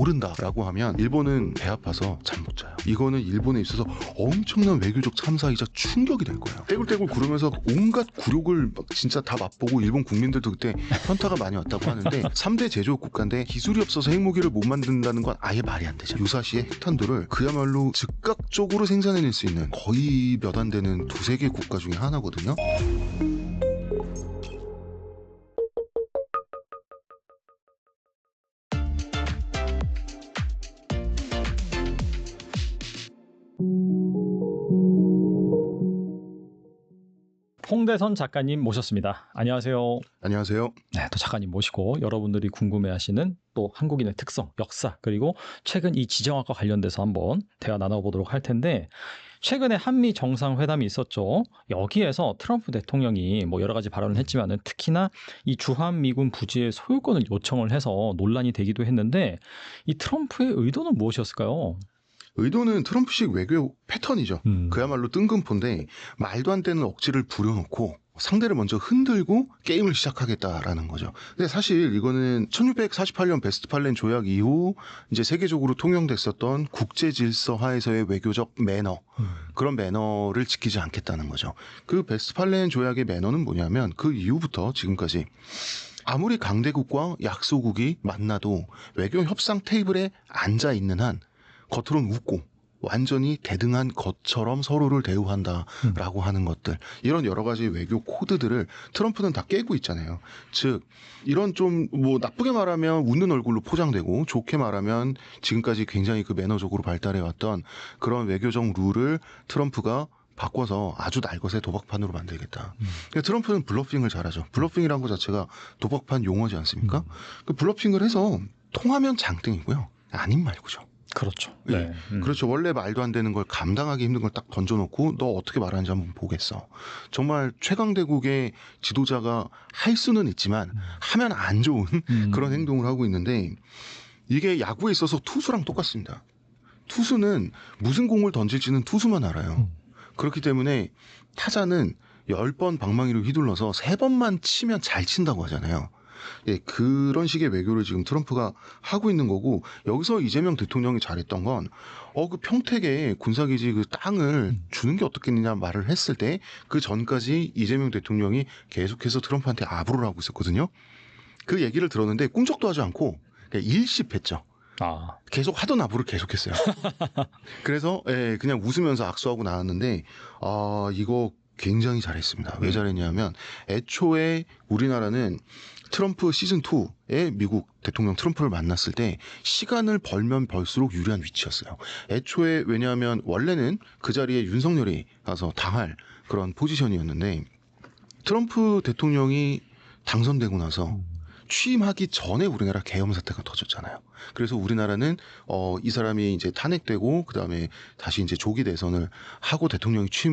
모른다라고 하면 일본은 배 아파서 잠 못 자요. 이거는 일본에 있어서 엄청난 외교적 참사이자 충격이 될 거예요. 떼굴떼굴 구르면서 온갖 굴욕을 막 진짜 다 맛보고 일본 국민들도 그때 현타가 많이 왔다고 하는데 3대 제조업 국가인데 기술이 없어서 핵무기를 못 만든다는 건 아예 말이 안 되죠. 유사시에 핵탄두를 그야말로 즉각적으로 생산해낼 수 있는 거의 몇 안 되는 두세 개 국가 중에 하나거든요. 홍대선 작가님 모셨습니다. 안녕하세요. 안녕하세요. 네, 또 작가님 모시고 여러분들이 궁금해하시는 또 한국인의 특성, 역사 그리고 최근 이 지정학과 관련돼서 한번 대화 나눠보도록 할 텐데 최근에 한미 정상회담이 있었죠. 여기에서 트럼프 대통령이 뭐 여러 가지 발언을 했지만은 특히나 이 주한미군 부지의 소유권을 요청을 해서 논란이 되기도 했는데 이 트럼프의 의도는 무엇이었을까요? 의도는 트럼프식 외교 패턴이죠. 그야말로 뜬금포인데 말도 안 되는 억지를 부려놓고 상대를 먼저 흔들고 게임을 시작하겠다라는 거죠. 근데 사실 이거는 1648년 베스트팔렌 조약 이후 이제 세계적으로 통용됐었던 국제 질서 하에서의 외교적 매너, 그런 매너를 지키지 않겠다는 거죠. 그 베스트팔렌 조약의 매너는 뭐냐면 그 이후부터 지금까지 아무리 강대국과 약소국이 만나도 외교 협상 테이블에 앉아 있는 한 겉으로는 웃고 완전히 대등한 것처럼 서로를 대우한다라고 하는 것들, 이런 여러 가지 외교 코드들을 트럼프는 다 깨고 있잖아요. 즉 이런 좀 뭐 나쁘게 말하면 웃는 얼굴로 포장되고 좋게 말하면 지금까지 굉장히 그 매너적으로 발달해왔던 그런 외교적 룰을 트럼프가 바꿔서 아주 날것의 도박판으로 만들겠다. 그러니까 트럼프는 블러핑을 잘하죠. 블러핑이라는 것 자체가 도박판 용어지 않습니까? 그 블러핑을 해서 통하면 장땡이고요. 아님 말고죠. 그렇죠. 네. 네. 그렇죠. 원래 말도 안 되는 걸 감당하기 힘든 걸 딱 던져놓고 너 어떻게 말하는지 한번 보겠어. 정말 최강대국의 지도자가 할 수는 있지만 하면 안 좋은 그런 행동을 하고 있는데 이게 야구에 있어서 투수랑 똑같습니다. 투수는 무슨 공을 던질지는 투수만 알아요. 그렇기 때문에 타자는 10번 방망이를 휘둘러서 3번만 치면 잘 친다고 하잖아요. 예, 그런 식의 외교를 지금 트럼프가 하고 있는 거고, 여기서 이재명 대통령이 잘했던 건, 그 평택에 군사기지 그 땅을 주는 게 어떻겠느냐 말을 했을 때, 그 전까지 이재명 대통령이 계속해서 트럼프한테 아부를 하고 있었거든요. 그 얘기를 들었는데 꿈쩍도 하지 않고, 그냥 일십했죠. 계속 하던 아부를 계속했어요. 그래서, 예, 그냥 웃으면서 악수하고 나왔는데, 이거 굉장히 잘했습니다. 왜 잘했냐면, 애초에 우리나라는 트럼프 시즌2에 미국 대통령 트럼프를 만났을 때 시간을 벌면 벌수록 유리한 위치였어요. 애초에 왜냐하면 원래는 그 자리에 윤석열이 가서 당할 그런 포지션이었는데 트럼프 대통령이 당선되고 나서 취임하기 전에 우리나라 계엄 사태가 터졌잖아요. 그래서 우리나라는 이 사람이 이제 탄핵되고 그다음에 다시 이제 조기 대선을 하고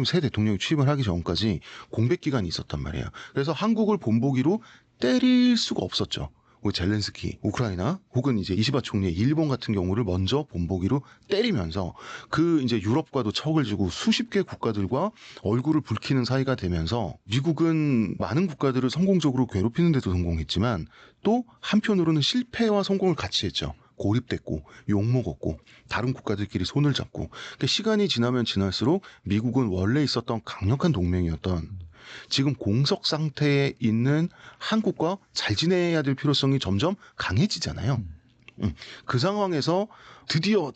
새 대통령이 취임을 하기 전까지 공백 기간이 있었단 말이에요. 그래서 한국을 본보기로 때릴 수가 없었죠. 젤렌스키, 우크라이나, 혹은 이제 이시바 총리, 일본 같은 경우를 먼저 본보기로 때리면서 그 이제 유럽과도 척을 지고 수십 개 국가들과 얼굴을 붉히는 사이가 되면서 미국은 많은 국가들을 성공적으로 괴롭히는 데도 성공했지만 또 한편으로는 실패와 성공을 같이 했죠. 고립됐고 욕먹었고 다른 국가들끼리 손을 잡고. 그러니까 시간이 지나면 지날수록 미국은 원래 있었던 강력한 동맹이었던 지금 공석 상태에 있는 한국과 잘 지내야 될 필요성이 점점 강해지잖아요. 그 상황에서 드디어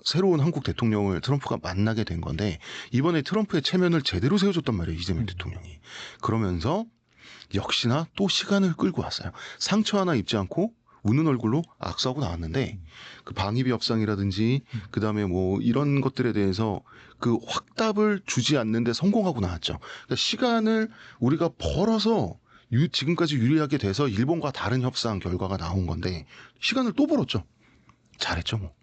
새로운 한국 대통령을 트럼프가 만나게 된 건데 이번에 트럼프의 체면을 제대로 세워줬단 말이에요. 이재명 대통령이. 그러면서 역시나 또 시간을 끌고 왔어요. 상처 하나 입지 않고 웃는 얼굴로 악수하고 나왔는데 그 방위비 협상이라든지 그다음에 뭐 이런 것들에 대해서 그 확답을 주지 않는데 성공하고 나왔죠. 그러니까 시간을 우리가 벌어서 지금까지 유리하게 돼서 일본과 다른 협상 결과가 나온 건데 시간을 또 벌었죠. 잘했죠 뭐.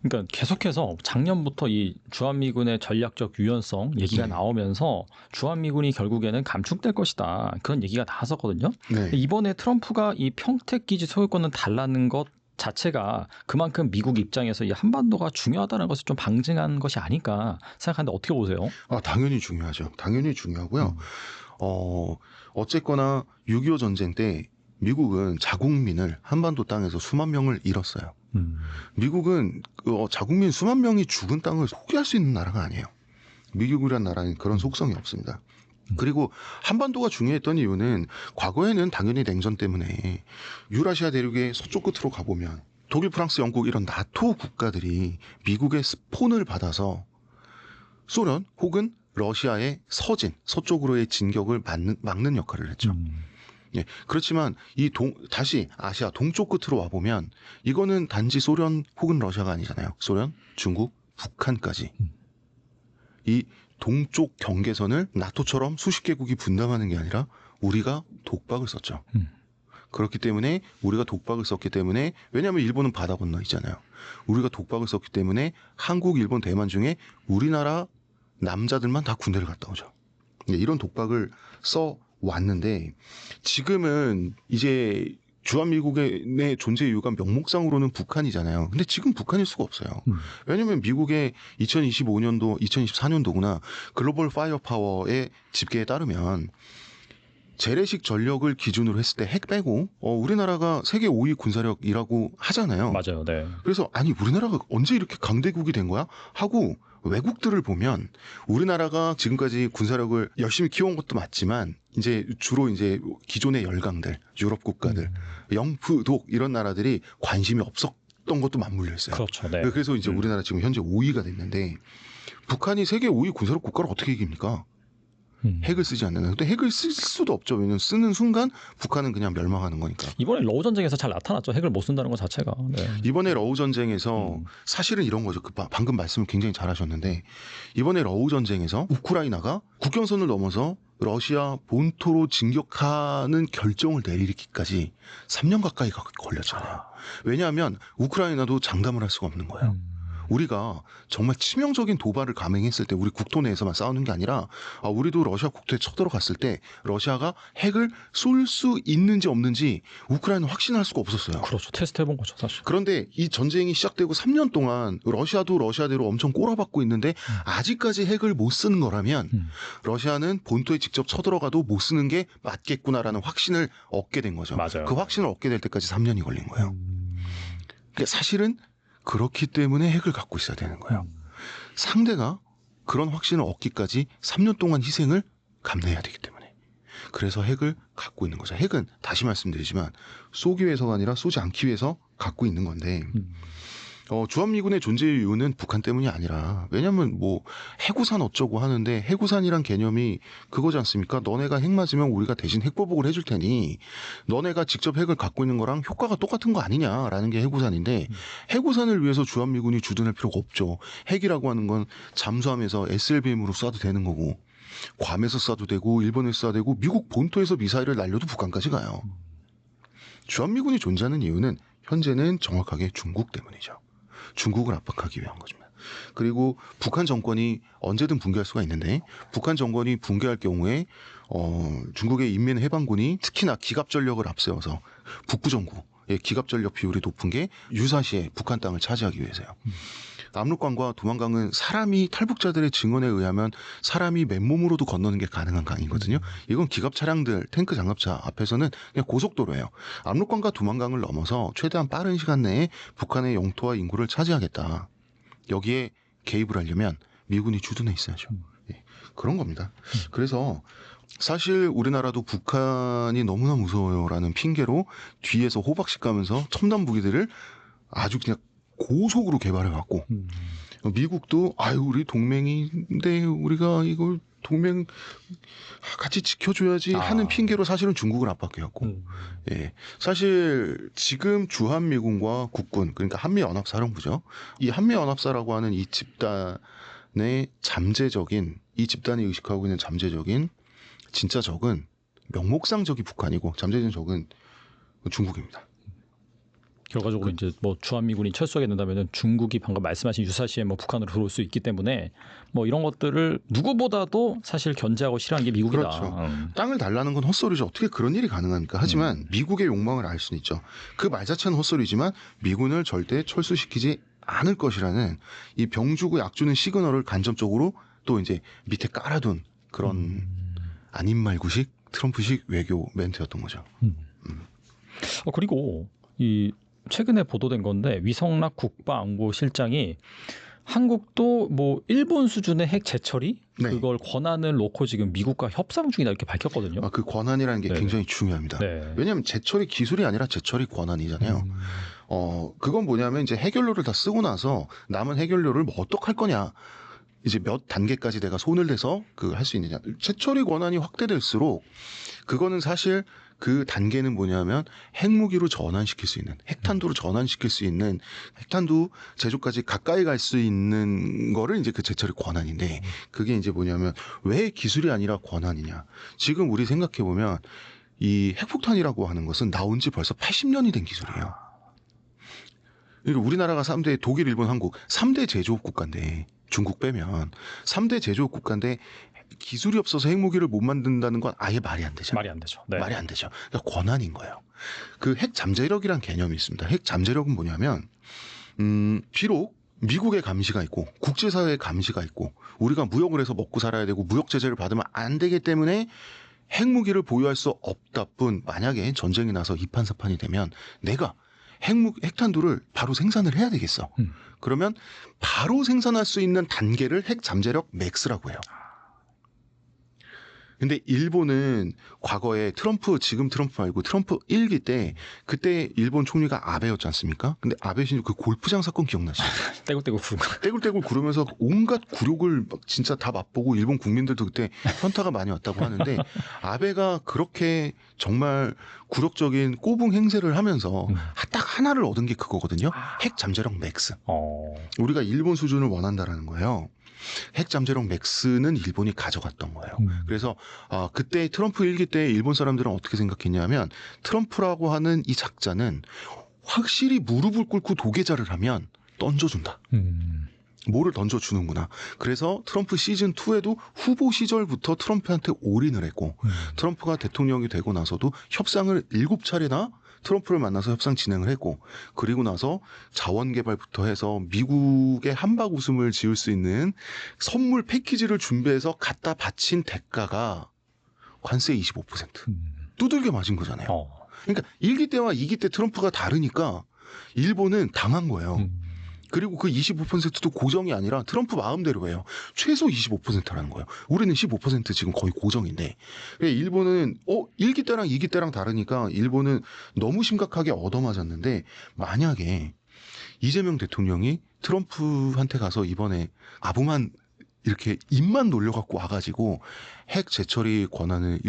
그러니까 계속해서 작년부터 이 주한미군의 전략적 유연성 얘기가 나오면서 주한미군이 결국에는 감축될 것이다. 그런 얘기가 나왔었거든요. 네. 이번에 트럼프가 이 평택기지 소유권을 달라는 것 자체가 그만큼 미국 입장에서 이 한반도가 중요하다는 것을 좀 방증한 것이 아닐까 생각하는데 어떻게 보세요? 당연히 중요하죠. 당연히 중요하고요. 어쨌거나 6.25 전쟁 때 미국은 자국민을 한반도 땅에서 수만 명을 잃었어요. 미국은 자국민 수만 명이 죽은 땅을 포기할 수 있는 나라가 아니에요. 미국이란 나라는 그런 속성이 없습니다. 그리고 한반도가 중요했던 이유는 과거에는 당연히 냉전 때문에 유라시아 대륙의 서쪽 끝으로 가보면 독일, 프랑스, 영국 이런 나토 국가들이 미국의 스폰을 받아서 소련 혹은 러시아의 서진, 서쪽으로의 진격을 막는 역할을 했죠. 예, 그렇지만 다시 아시아 동쪽 끝으로 와보면 이거는 단지 소련 혹은 러시아가 아니잖아요. 소련, 중국, 북한까지. 이 동쪽 경계선을 나토처럼 수십 개국이 분담하는 게 아니라 우리가 독박을 썼죠. 그렇기 때문에 우리가 독박을 썼기 때문에 왜냐하면 일본은 바다 건너 있잖아요. 우리가 독박을 썼기 때문에 한국, 일본, 대만 중에 우리나라 남자들만 다 군대를 갔다 오죠. 이런 독박을 써 왔는데 지금은 이제 주한미국의 존재 이유가 명목상으로는 북한이잖아요. 근데 지금 북한일 수가 없어요. 왜냐하면 미국의 2025년도, 2024년도구나 글로벌 파이어 파워의 집계에 따르면 재래식 전력을 기준으로 했을 때 핵 빼고 우리나라가 세계 5위 군사력이라고 하잖아요. 맞아요. 네. 그래서 아니 우리나라가 언제 이렇게 강대국이 된 거야? 하고 외국들을 보면 우리나라가 지금까지 군사력을 열심히 키워온 것도 맞지만 이제 주로 이제 기존의 열강들, 유럽 국가들, 영프, 독 이런 나라들이 관심이 없었던 것도 맞물려 있어요. 그렇죠. 네. 그래서 이제 우리나라 지금 현재 5위가 됐는데 북한이 세계 5위 군사력 국가를 어떻게 이깁니까? 핵을 쓰지 않는. 근데 핵을 쓸 수도 없죠. 왜냐면 쓰는 순간 북한은 그냥 멸망하는 거니까. 이번에 러우 전쟁에서 잘 나타났죠. 핵을 못 쓴다는 것 자체가. 네. 이번에 러우 전쟁에서 사실은 이런 거죠. 방금 말씀을 굉장히 잘하셨는데 이번에 러우 전쟁에서 우크라이나가 국경선을 넘어서 러시아 본토로 진격하는 결정을 내리기까지 3년 가까이 걸렸잖아요. 왜냐하면 우크라이나도 장담을 할 수가 없는 거예요. 우리가 정말 치명적인 도발을 감행했을 때 우리 국토 내에서만 싸우는 게 아니라 우리도 러시아 국토에 쳐들어갔을 때 러시아가 핵을 쏠 수 있는지 없는지 우크라이나는 확신할 수가 없었어요. 그렇죠. 테스트 해본 거죠, 사실. 그런데 이 전쟁이 시작되고 3년 동안 러시아도 러시아대로 엄청 꼬라박고 있는데 아직까지 핵을 못 쓰는 거라면 러시아는 본토에 직접 쳐들어가도 못 쓰는 게 맞겠구나라는 확신을 얻게 된 거죠. 맞아요. 그 확신을 얻게 될 때까지 3년이 걸린 거예요. 그러니까 사실은 그렇기 때문에 핵을 갖고 있어야 되는 거예요. 상대가 그런 확신을 얻기까지 3년 동안 희생을 감내해야 되기 때문에. 그래서 핵을 갖고 있는 거죠. 핵은 다시 말씀드리지만 쏘기 위해서가 아니라 쏘지 않기 위해서 갖고 있는 건데 주한미군의 존재 이유는 북한 때문이 아니라 왜냐하면 뭐 해구산 어쩌고 하는데 해구산이란 개념이 그거지 않습니까? 너네가 핵 맞으면 우리가 대신 핵보복을 해줄 테니 너네가 직접 핵을 갖고 있는 거랑 효과가 똑같은 거 아니냐라는 게 해구산인데 해구산을 위해서 주한미군이 주둔할 필요가 없죠. 핵이라고 하는 건 잠수함에서 SLBM으로 쏴도 되는 거고 괌에서 쏴도 되고 일본에서 쏴도 되고 미국 본토에서 미사일을 날려도 북한까지 가요. 주한미군이 존재하는 이유는 현재는 정확하게 중국 때문이죠. 중국을 압박하기 위한 겁니다. 그리고 북한 정권이 언제든 붕괴할 수가 있는데 북한 정권이 붕괴할 경우에 중국의 인민해방군이 특히나 기갑전력을 앞세워서 북부정구의 기갑전력 비율이 높은 게 유사시에 북한 땅을 차지하기 위해서요. 압록강과 두만강은 사람이 탈북자들의 증언에 의하면 사람이 맨몸으로도 건너는 게 가능한 강이거든요. 이건 기갑 차량들, 탱크 장갑차 앞에서는 그냥 고속도로예요. 압록강과 두만강을 넘어서 최대한 빠른 시간 내에 북한의 영토와 인구를 차지하겠다. 여기에 개입을 하려면 미군이 주둔해 있어야죠. 예, 그런 겁니다. 그래서 사실 우리나라도 북한이 너무나 무서워요라는 핑계로 뒤에서 호박씩 가면서 첨단 무기들을 아주 그냥 고속으로 개발해갖고 미국도 우리 동맹인데 우리가 이걸 동맹 같이 지켜줘야지 하는 핑계로 사실은 중국을 압박해왔고 예, 사실 지금 주한미군과 국군 그러니까 한미연합사령부죠. 이 한미연합사라고 하는 이 집단의 잠재적인 이 집단이 의식하고 있는 잠재적인 진짜 적은 명목상 적이 북한이고 잠재적인 적은 중국입니다. 결과적으로 이제 뭐 주한미군이 철수하게 된다면은 중국이 방금 말씀하신 유사시에 뭐 북한으로 들어올 수 있기 때문에 뭐 이런 것들을 누구보다도 사실 견제하고 싫어하는 게 미국이다. 그렇죠. 땅을 달라는 건 헛소리죠. 어떻게 그런 일이 가능합니까? 하지만 미국의 욕망을 알 수는 있죠. 그 말 자체는 헛소리지만 미군을 절대 철수시키지 않을 것이라는 이 병주고 약주는 시그널을 간접적으로 또 이제 밑에 깔아둔 그런 아닌 말구식 트럼프식 외교 멘트였던 거죠. 그리고 이 최근에 보도된 건데 위성락 국가안보실장이 한국도 뭐 일본 수준의 핵 재처리 네. 그걸 권한을 놓고 지금 미국과 협상 중이다 이렇게 밝혔거든요. 그 권한이라는 게 네네. 굉장히 중요합니다. 네. 왜냐하면 재처리 기술이 아니라 재처리 권한이잖아요. 그건 뭐냐면 이제 해결료를 다 쓰고 나서 남은 해결료를 뭐 어떡할 거냐. 이제 몇 단계까지 내가 손을 대서 그 할 수 있느냐. 재처리 권한이 확대될수록 그거는 사실 그 단계는 뭐냐면 핵무기로 전환시킬 수 있는 핵탄두로 전환시킬 수 있는 핵탄두 제조까지 가까이 갈 수 있는 거를 이제 그 재처리 권한인데 그게 이제 뭐냐면 왜 기술이 아니라 권한이냐. 지금 우리 생각해 보면 이 핵폭탄이라고 하는 것은 나온 지 벌써 80년이 된 기술이에요. 그러니까 우리나라가 3대 독일, 일본, 한국 3대 제조업 국가인데 중국 빼면 3대 제조업 국가인데 기술이 없어서 핵무기를 못 만든다는 건 아예 말이 안 되죠. 말이 안 되죠. 네. 말이 안 되죠. 그러니까 권한인 거예요. 그 핵 잠재력이란 개념이 있습니다. 핵 잠재력은 뭐냐면 비록 미국의 감시가 있고 국제사회의 감시가 있고 우리가 무역을 해서 먹고 살아야 되고 무역 제재를 받으면 안 되기 때문에 핵무기를 보유할 수 없다 뿐 만약에 전쟁이 나서 이판사판이 되면 내가 핵탄두를 바로 생산을 해야 되겠어. 그러면 바로 생산할 수 있는 단계를 핵 잠재력 맥스라고 해요. 근데 일본은 과거에 지금 트럼프 말고 트럼프 1기 때 그때 일본 총리가 아베였지 않습니까? 근데 아베 신조 그 골프장 사건 기억나시죠? 떼굴떼굴 구르고. 떼굴떼굴 구르면서 온갖 굴욕을 막 진짜 다 맛보고 일본 국민들도 그때 현타가 많이 왔다고 하는데 아베가 그렇게 정말 굴욕적인 꼬붕 행세를 하면서 딱 하나를 얻은 게 그거거든요. 핵 잠재력 맥스. 우리가 일본 수준을 원한다라는 거예요. 핵 잠재력 맥스는 일본이 가져갔던 거예요. 그래서 그때 트럼프 1기 때 일본 사람들은 어떻게 생각했냐면 트럼프라고 하는 이 작자는 확실히 무릎을 꿇고 도계자를 하면 던져준다. 뭐를 던져주는구나. 그래서 트럼프 시즌 2에도 후보 시절부터 트럼프한테 올인을 했고 트럼프가 대통령이 되고 나서도 협상을 7차례나 트럼프를 만나서 협상 진행을 했고 그리고 나서 자원개발부터 해서 미국의 한박 웃음을 지을 수 있는 선물 패키지를 준비해서 갖다 바친 대가가 관세 25%. 두들겨 맞은 거잖아요. 그러니까 1기 때와 2기 때 트럼프가 다르니까 일본은 당한 거예요. 그리고 그 25%도 고정이 아니라 트럼프 마음대로 해요. 최소 25%라는 거예요. 우리는 15% 지금 거의 고정인데 일본은 1기 때랑 2기 때랑 다르니까 일본은 너무 심각하게 얻어맞았는데 만약에 이재명 대통령이 트럼프한테 가서 이번에 아부만 이렇게 입만 놀려갖고 와가지고 핵 재처리 권한을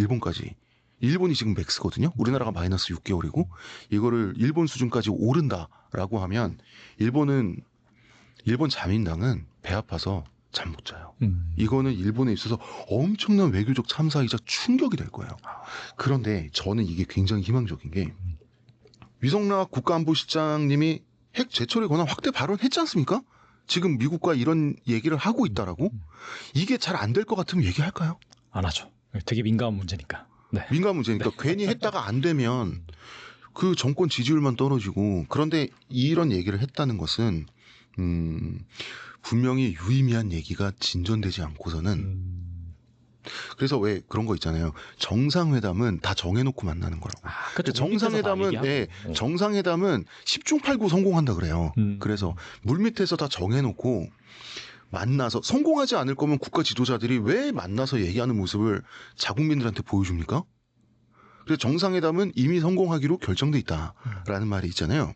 일본이 지금 맥스거든요. 우리나라가 마이너스 6개월이고 이거를 일본 수준까지 오른다라고 하면 일본 자민당은 배 아파서 잠 못 자요. 이거는 일본에 있어서 엄청난 외교적 참사이자 충격이 될 거예요. 그런데 저는 이게 굉장히 희망적인 게 위성락 국가안보실장님이 핵 재처리 권한 확대 발언했지 않습니까? 지금 미국과 이런 얘기를 하고 있다라고? 이게 잘 안 될 것 같으면 얘기할까요? 안 하죠. 되게 민감한 문제니까. 네. 민감한 문제니까 괜히 했다가 안 되면 그 정권 지지율만 떨어지고 그런데 이런 얘기를 했다는 것은 분명히 유의미한 얘기가 진전되지 않고서는 그래서 왜 그런 거 있잖아요. 정상회담은 다 정해놓고 만나는 거라고. 그렇죠. 정상회담은 10중 8구 성공한다 그래요. 그래서 물밑에서 다 정해놓고 만나서 성공하지 않을 거면 국가 지도자들이 왜 만나서 얘기하는 모습을 자국민들한테 보여줍니까? 그래서 정상회담은 이미 성공하기로 결정돼 있다라는 말이 있잖아요.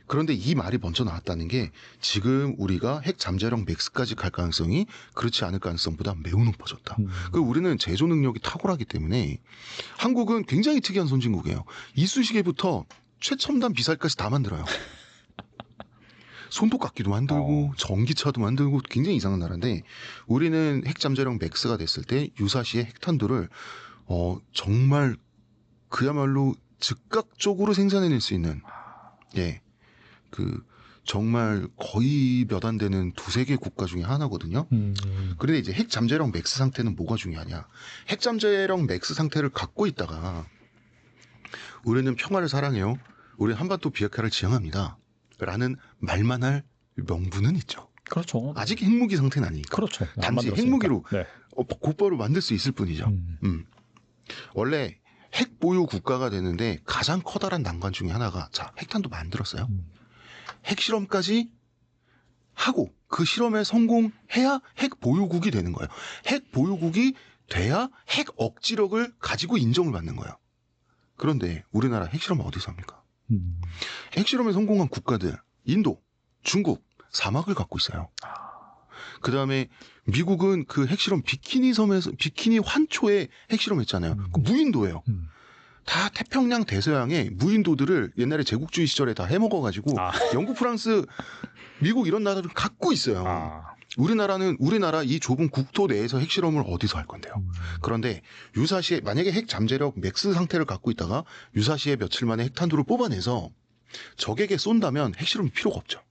그런데 이 말이 먼저 나왔다는 게 지금 우리가 핵 잠재력 맥스까지 갈 가능성이 그렇지 않을 가능성보다 매우 높아졌다. 우리는 제조 능력이 탁월하기 때문에 한국은 굉장히 특이한 선진국이에요. 이쑤시개부터 최첨단 미사일까지 다 만들어요. 손톱깎이도 만들고 전기차도 만들고 굉장히 이상한 나라인데 우리는 핵 잠재력 맥스가 됐을 때 유사시에 핵탄두를 정말 그야말로 즉각적으로 생산해낼 수 있는 정말 거의 몇 안 되는 두세 개 국가 중에 하나거든요. 그런데 이제 핵 잠재력 맥스 상태는 뭐가 중요하냐. 핵 잠재력 맥스 상태를 갖고 있다가 우리는 평화를 사랑해요. 우리는 한반도 비핵화를 지향합니다. 라는 말만 할 명분은 있죠. 그렇죠. 아직 핵무기 상태는 아니니까. 그렇죠. 단지 핵무기로 곧바로 만들 수 있을 뿐이죠. 원래 핵 보유 국가가 되는데 가장 커다란 난관 중에 하나가 자, 핵탄도 만들었어요. 핵실험까지 하고 그 실험에 성공해야 핵 보유국이 되는 거예요. 핵 보유국이 돼야 핵 억지력을 가지고 인정을 받는 거예요. 그런데 우리나라 핵실험 어디서 합니까? 핵실험에 성공한 국가들 인도, 중국, 사막을 갖고 있어요. 그 다음에 미국은 그 핵실험 비키니 섬에서 비키니 환초에 핵실험했잖아요. 그 무인도예요. 다 태평양 대서양에 무인도들을 옛날에 제국주의 시절에 다 해먹어가지고 영국, 프랑스, 미국 이런 나라들 갖고 있어요. 우리나라 이 좁은 국토 내에서 핵실험을 어디서 할 건데요. 그런데 유사시에 만약에 핵 잠재력 맥스 상태를 갖고 있다가 유사시에 며칠 만에 핵탄두를 뽑아내서 적에게 쏜다면 핵실험이 필요가 없죠.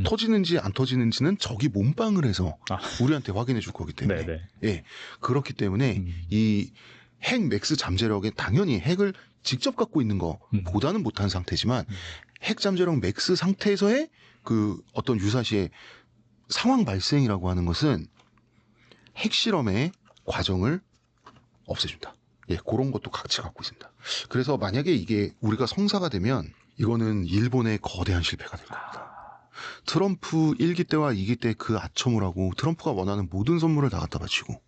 터지는지 안 터지는지는 적이 몸빵을 해서 우리한테 확인해 줄 거기 때문에 예, 그렇기 때문에 이 핵 맥스 잠재력에 당연히 핵을 직접 갖고 있는 것보다는 못한 상태지만 핵 잠재력 맥스 상태에서의 그 어떤 유사시의 상황 발생이라고 하는 것은 핵실험의 과정을 없애준다. 예, 그런 것도 같이 갖고 있습니다. 그래서 만약에 이게 우리가 성사가 되면 이거는 일본의 거대한 실패가 될 겁니다. 트럼프 1기 때와 2기 때 그 아첨을 하고 트럼프가 원하는 모든 선물을 다 갖다 바치고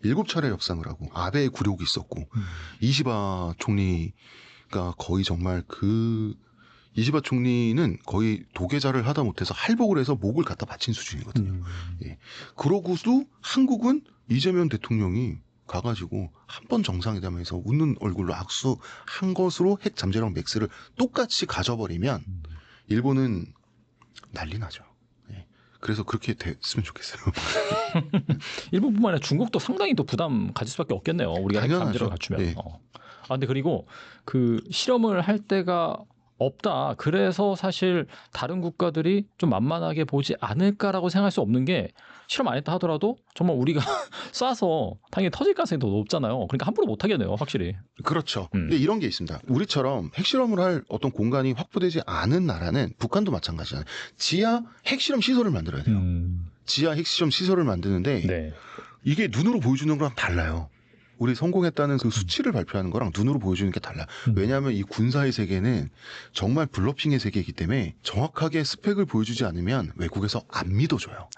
7차례 협상을 하고 아베의 굴욕이 있었고 이시바 총리가 거의 정말 이시바 총리는 거의 도계자를 하다 못해서 할복을 해서 목을 갖다 바친 수준이거든요. 예. 그러고도 한국은 이재명 대통령이 가가지고 한 번 정상회담에서 웃는 얼굴로 악수한 것으로 핵 잠재력 맥스를 똑같이 가져버리면 일본은 난리 나죠. 예. 그래서 그렇게 됐으면 좋겠어요. 일본뿐만 아니라 중국도 상당히 또 부담 가질 수밖에 없겠네요. 우리가 핵 잠재력을 갖추면. 예. 근데 그리고 그 실험을 할 때가 없다. 그래서 사실 다른 국가들이 좀 만만하게 보지 않을까라고 생각할 수 없는 게 실험 안 했다 하더라도 정말 우리가 쏴서 당연히 터질 가능성이 더 높잖아요. 그러니까 함부로 못 하겠네요, 확실히. 그렇죠. 근데 이런 게 있습니다. 우리처럼 핵실험을 할 어떤 공간이 확보되지 않은 나라는 북한도 마찬가지잖아요. 지하 핵실험 시설을 만들어야 돼요. 지하 핵실험 시설을 만드는데 이게 눈으로 보여주는 거랑 달라요. 우리 성공했다는 그 수치를 발표하는 거랑 눈으로 보여주는 게 달라요. 왜냐하면 이 군사의 세계는 정말 블러핑의 세계이기 때문에 정확하게 스펙을 보여주지 않으면 외국에서 안 믿어줘요.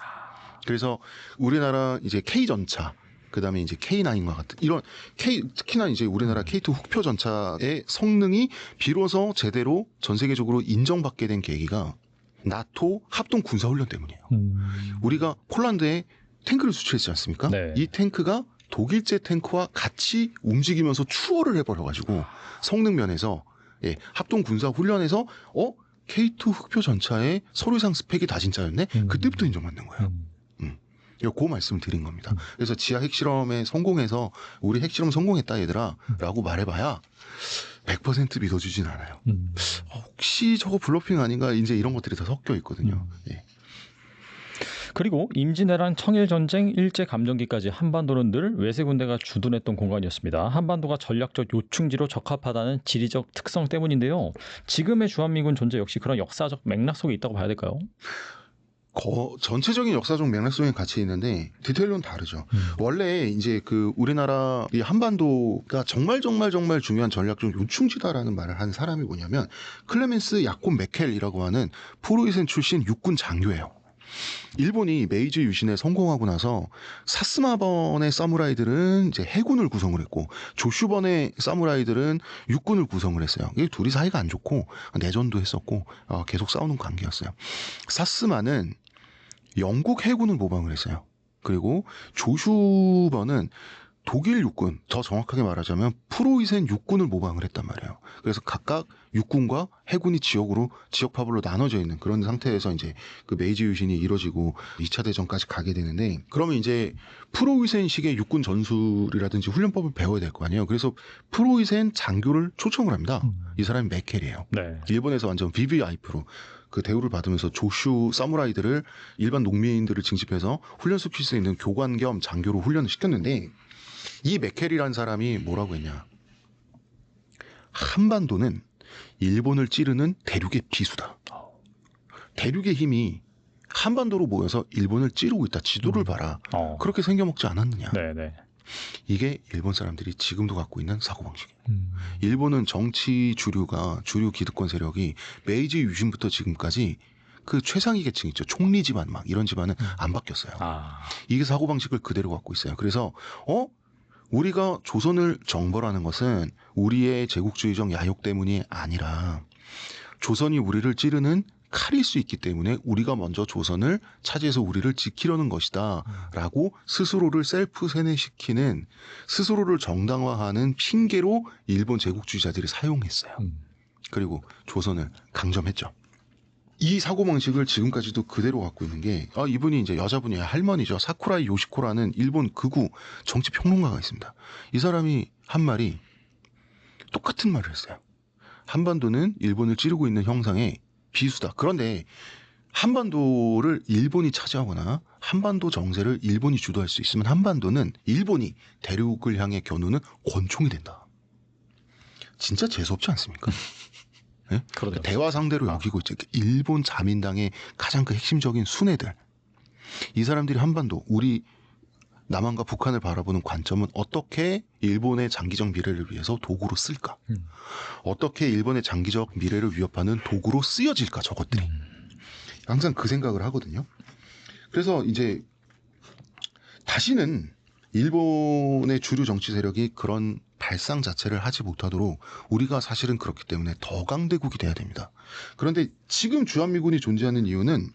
그래서 우리나라 이제 K전차, 그 다음에 이제 K9과 같은 이런 특히나 이제 우리나라 K2 흑표 전차의 성능이 비로소 제대로 전 세계적으로 인정받게 된 계기가 나토 합동 군사훈련 때문이에요. 우리가 폴란드에 탱크를 수출했지 않습니까? 이 탱크가 독일제 탱크와 같이 움직이면서 추월을 해버려가지고 성능 면에서 합동 군사 훈련에서 K2 흑표 전차의 서류상 스펙이 다 진짜였네? 그때부터 인정받는 거예요. 그 말씀을 드린 겁니다. 그래서 지하 핵실험에 성공해서 우리 핵실험 성공했다 얘들아 라고 말해봐야 100% 믿어주진 않아요. 혹시 저거 블러핑 아닌가 이제 이런 것들이 다 섞여 있거든요. 예. 그리고 임진왜란, 청일전쟁, 일제감정기까지 한반도는 늘 외세 군대가 주둔했던 공간이었습니다. 한반도가 전략적 요충지로 적합하다는 지리적 특성 때문인데요. 지금의 주한미군 존재 역시 그런 역사적 맥락 속에 있다고 봐야 될까요? 전체적인 역사적 맥락 속에 같이 있는데 디테일로는 다르죠. 원래 이제 그 우리나라 이 한반도가 정말 중요한 전략적 요충지다라는 말을 한 사람이 뭐냐면 클레멘스 야콥 메켈이라고 하는 프로이센 출신 육군 장교예요. 일본이 메이지 유신에 성공하고 나서 사스마번의 사무라이들은 이제 해군을 구성을 했고 조슈번의 사무라이들은 육군을 구성을 했어요. 이게 둘이 사이가 안 좋고 내전도 했었고 계속 싸우는 관계였어요. 사스마는 영국 해군을 모방을 했어요. 그리고 조슈번은 독일 육군, 더 정확하게 말하자면 프로이센 육군을 모방을 했단 말이에요. 그래서 각각 육군과 해군이 지역 파벌로 나눠져 있는 그런 상태에서 이제 그 메이지 유신이 이뤄지고 2차 대전까지 가게 되는데, 그러면 이제 프로이센식의 육군 전술이라든지 훈련법을 배워야 될 거 아니에요. 그래서 프로이센 장교를 초청을 합니다. 이 사람이 메켈이에요. 일본에서 완전 VVIP로 그 대우를 받으면서 조슈 사무라이들을 일반 농민들을 징집해서 훈련 시킬 수 있는 교관 겸 장교로 훈련을 시켰는데, 이 메켈이라는 사람이 뭐라고 했냐. 한반도는 일본을 찌르는 대륙의 비수다. 대륙의 힘이 한반도로 모여서 일본을 찌르고 있다. 지도를 봐라. 그렇게 생겨먹지 않았느냐. 이게 일본 사람들이 지금도 갖고 있는 사고방식이에요. 일본은 정치 주류 기득권 세력이 메이지 유신부터 지금까지 그 최상위 계층 있죠. 총리 집안 막 이런 집안은 안 바뀌었어요. 이게 사고방식을 그대로 갖고 있어요. 그래서 우리가 조선을 정벌하는 것은 우리의 제국주의적 야욕 때문이 아니라 조선이 우리를 찌르는 칼일 수 있기 때문에 우리가 먼저 조선을 차지해서 우리를 지키려는 것이다 라고 스스로를 셀프 세뇌시키는, 스스로를 정당화하는 핑계로 일본 제국주의자들이 사용했어요. 그리고 조선을 강점했죠. 이 사고방식을 지금까지도 그대로 갖고 있는 게, 이분이 이제 여자분이 할머니죠. 사쿠라이 요시코라는 일본 극우 정치평론가가 있습니다. 이 사람이 한 말이 똑같은 말을 했어요. 한반도는 일본을 찌르고 있는 형상의 비수다. 그런데 한반도를 일본이 차지하거나 한반도 정세를 일본이 주도할 수 있으면 한반도는 일본이 대륙을 향해 겨누는 권총이 된다. 진짜 재수없지 않습니까? 네? 대화 상대로 여기고 있죠. 일본 자민당의 가장 그 핵심적인 순애들. 이 사람들이 한반도, 우리 남한과 북한을 바라보는 관점은 어떻게 일본의 장기적 미래를 위해서 도구로 쓸까? 어떻게 일본의 장기적 미래를 위협하는 도구로 쓰여질까? 저것들이. 항상 그 생각을 하거든요. 그래서 이제 다시는 일본의 주류 정치 세력이 그런 발상 자체를 하지 못하도록 우리가 사실은 그렇기 때문에 더 강대국이 돼야 됩니다. 그런데 지금 주한미군이 존재하는 이유는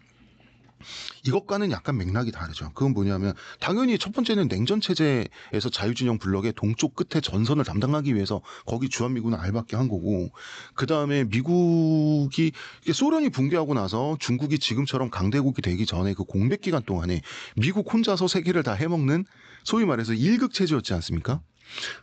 이것과는 약간 맥락이 다르죠. 그건 뭐냐면 당연히 첫 번째는 냉전 체제에서 자유진영 블록의 동쪽 끝에 전선을 담당하기 위해서 거기 주한미군을 알박게 한 거고, 그 다음에 미국이 소련이 붕괴하고 나서 중국이 지금처럼 강대국이 되기 전에 그 공백 기간 동안에 미국 혼자서 세계를 다 해먹는 소위 말해서 일극 체제였지 않습니까?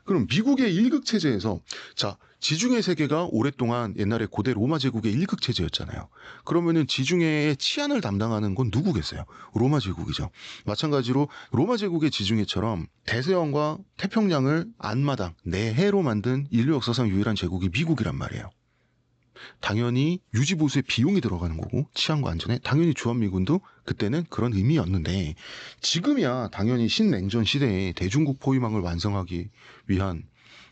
그럼 미국의 일극 체제에서 자, 지중해 세계가 오랫동안 옛날에 고대 로마 제국의 일극 체제였잖아요. 그러면은 지중해의 치안을 담당하는 건 누구겠어요? 로마 제국이죠. 마찬가지로 로마 제국의 지중해처럼 대서양과 태평양을 앞마당 내해로 만든 인류 역사상 유일한 제국이 미국이란 말이에요. 당연히 유지보수에 비용이 들어가는 거고 치안과 안전에 당연히 주한미군도 그때는 그런 의미였는데, 지금이야 당연히 신냉전 시대에 대중국 포위망을 완성하기 위한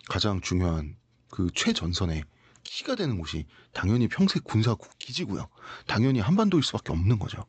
가장 중요한 그 최전선에 키가 되는 곳이 당연히 평생 군사 기지고요. 당연히 한반도일 수밖에 없는 거죠.